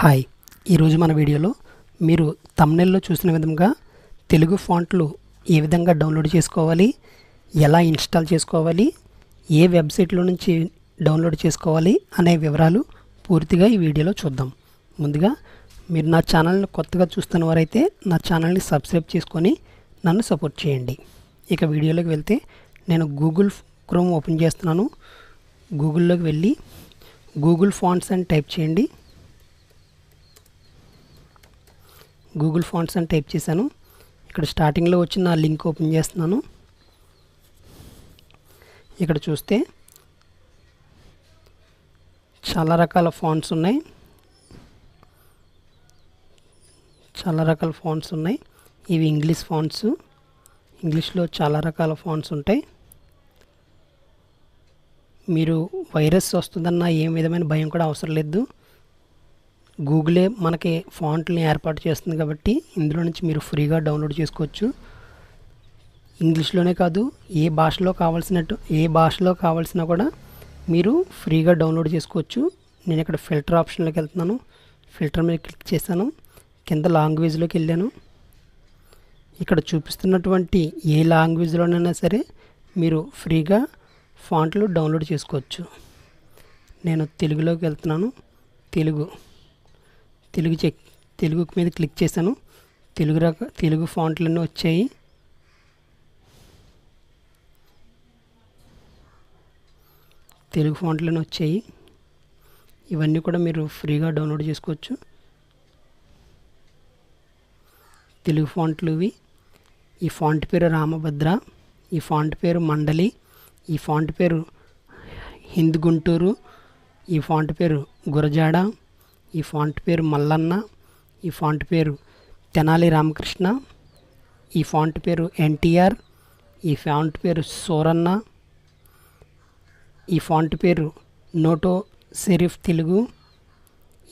Hi ఈరోజు మన వీడియోలో మీరు థంబ్నెయిల్లో చూసిన విధంగా తెలుగు ఫాంట్లు ఏ విధంగా డౌన్లోడ్ చేసుకోవాలి, ఎలా ఇన్స్టాల్ చేసుకోవాలి, ఏ వెబ్సైట్లో నుంచి డౌన్లోడ్ చేసుకోవాలి అనే వివరాలు పూర్తిగా ఈ వీడియోలో చూద్దాం. ముందుగా మీరు నా ఛానల్ని కొత్తగా చూస్తున్న వారైతే నా ఛానల్ని సబ్స్క్రైబ్ చేసుకొని నన్ను సపోర్ట్ చేయండి. ఇక వీడియోలోకి వెళ్తే నేను గూగుల్ క్రోమ్ ఓపెన్ చేస్తున్నాను. గూగుల్లోకి వెళ్ళి గూగుల్ ఫాంట్స్ అని టైప్ చేయండి. గూగుల్ ఫాంట్స్ అని టైప్ చేశాను. ఇక్కడ స్టార్టింగ్లో వచ్చిన నా లింక్ ఓపెన్ చేస్తున్నాను. ఇక్కడ చూస్తే చాలా రకాల ఫాంట్స్ ఉన్నాయి. ఇవి ఇంగ్లీష్ ఫాంట్స్. ఇంగ్లీష్లో చాలా రకాల ఫాంట్స్ ఉంటాయి. మీరు వైరస్ వస్తుందన్న ఏ విధమైన భయం కూడా అవసరం లేదు. గూగులే మనకి ఫాంట్ని ఏర్పాటు చేస్తుంది కాబట్టి ఇందులో నుంచి మీరు ఫ్రీగా డౌన్లోడ్ చేసుకోవచ్చు. ఇంగ్లీష్లోనే కాదు ఏ భాషలో కావాల్సినా కూడా మీరు ఫ్రీగా డౌన్లోడ్ చేసుకోవచ్చు. నేను ఇక్కడ ఫిల్టర్ ఆప్షన్లోకి వెళ్తున్నాను. ఫిల్టర్ మీద క్లిక్ చేశాను. కింద లాంగ్వేజ్లోకి వెళ్ళాను. ఇక్కడ చూపిస్తున్నటువంటి ఏ లాంగ్వేజ్లోనైనా సరే మీరు ఫ్రీగా ఫాంట్లు డౌన్లోడ్ చేసుకోవచ్చు. నేను తెలుగులోకి వెళ్తున్నాను. తెలుగు మీద క్లిక్ చేశాను. తెలుగు ఫాంట్లన్నీ వచ్చాయి. ఇవన్నీ కూడా మీరు ఫ్రీగా డౌన్లోడ్ చేసుకోవచ్చు. తెలుగు ఫాంట్లు ఇవి. ఈ ఫాంట్ పేరు రామభద్ర, ఈ ఫాంట్ పేరు మండలి, ఈ ఫాంట్ పేరు హింద్ గుంటూరు, ఈ ఫాంట్ పేరు గురజాడ, ఈ ఫాంట్ పేరు మల్లన్న, ఈ ఫాంట్ పేరు తెనాలి రామకృష్ణ, ఈ ఫాంట్ పేరు ఎన్టీఆర్, ఈ ఫాంట్ పేరు సోరన్న, ఈ ఫాంట్ పేరు నోటో సెరిఫ్ తెలుగు,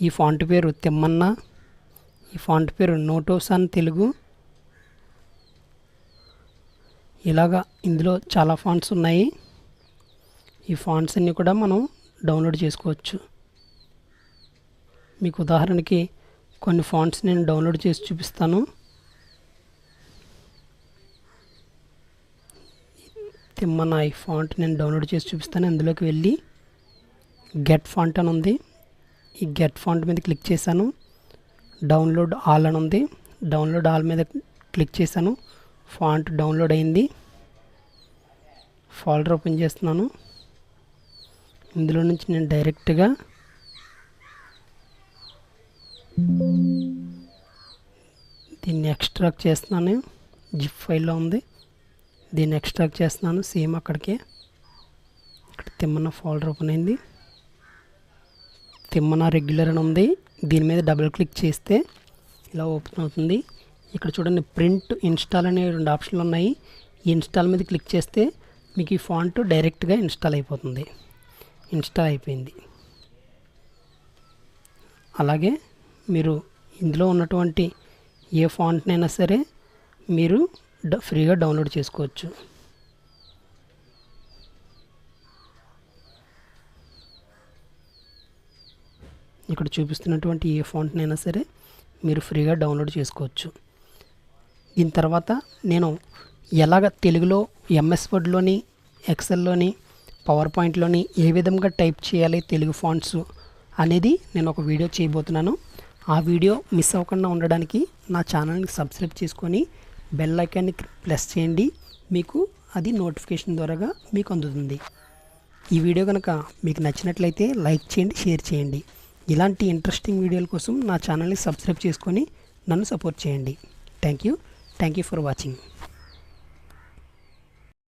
ఈ ఫాంట్ పేరు తిమ్మన్న, ఈ ఫాంట్ పేరు నోటోసన్ తెలుగు. ఇలాగా ఇందులో చాలా ఫాంట్స్ ఉన్నాయి. ఈ ఫాంట్స్ అన్నీ కూడా మనం డౌన్లోడ్ చేసుకోవచ్చు. మీకు ఉదాహరణకి కొన్ని ఫాంట్స్ నేను డౌన్లోడ్ చేసి చూపిస్తాను. తిమ్మన్న ఈ ఫాంట్ నేను డౌన్లోడ్ చేసి చూపిస్తాను. అందులోకి వెళ్ళి గెట్ ఫాంట్ అని ఉంది. ఈ గెట్ ఫాంట్ మీద క్లిక్ చేశాను. డౌన్లోడ్ ఆల్ అని ఉంది. డౌన్లోడ్ ఆల్ మీద క్లిక్ చేశాను. ఫాంట్ డౌన్లోడ్ అయింది. ఫోల్డర్ ఓపెన్ చేస్తున్నాను. ఇందులో నుంచి నేను డైరెక్ట్గా దీన్ని ఎక్స్ట్రాక్ట్ చేస్తున్నాను. జిప్ ఫైల్లో ఉంది. దీన్ని ఎక్స్ట్రాక్ట్ చేస్తున్నాను సేమ్ అక్కడికే. ఇక్కడ తిమ్మన ఫోల్డర్ ఓపెన్ అయింది. తిమ్మన రెగ్యులర్ అని ఉంది. దీని మీద డబుల్ క్లిక్ చేస్తే ఇలా ఓపెన్ అవుతుంది. ఇక్కడ చూడండి ప్రింట్, ఇన్స్టాల్ అనే 2 ఆప్షన్లు ఉన్నాయి. ఈ ఇన్స్టాల్ మీద క్లిక్ చేస్తే మీకు ఈ ఫాంట్ డైరెక్ట్గా ఇన్స్టాల్ అయిపోతుంది. ఇన్స్టాల్ అయిపోయింది. అలాగే మీరు ఇందులో ఉన్నటువంటి ఏ ఫాంట్నైనా సరే మీరు ఫ్రీగా డౌన్లోడ్ చేసుకోవచ్చు. ఇక్కడ చూపిస్తున్నటువంటి ఏ ఫాంట్నైనా సరే మీరు ఫ్రీగా డౌన్లోడ్ చేసుకోవచ్చు. దీని తర్వాత నేను ఎలాగ తెలుగులో ఎంఎస్ వర్డ్లోని, ఎక్సెల్లోని, పవర్ పాయింట్లోని ఏ విధంగా టైప్ చేయాలి తెలుగు ఫాంట్స్ అనేది నేను ఒక వీడియో చేయబోతున్నాను. ఆ వీడియో మిస్ అవ్వకుండా ఉండడానికి నా ఛానల్ని సబ్స్క్రైబ్ చేసుకొని బెల్ ఐకాన్ని ప్రెస్ చేయండి. మీకు అది నోటిఫికేషన్ ద్వారాగా మీకు అందుతుంది. ఈ వీడియో కనుక మీకు నచ్చినట్లయితే లైక్ చేయండి, షేర్ చేయండి. ఇలాంటి ఇంట్రెస్టింగ్ వీడియోల కోసం నా ఛానల్ని సబ్స్క్రైబ్ చేసుకొని నన్ను సపోర్ట్ చేయండి. Thank you for watching.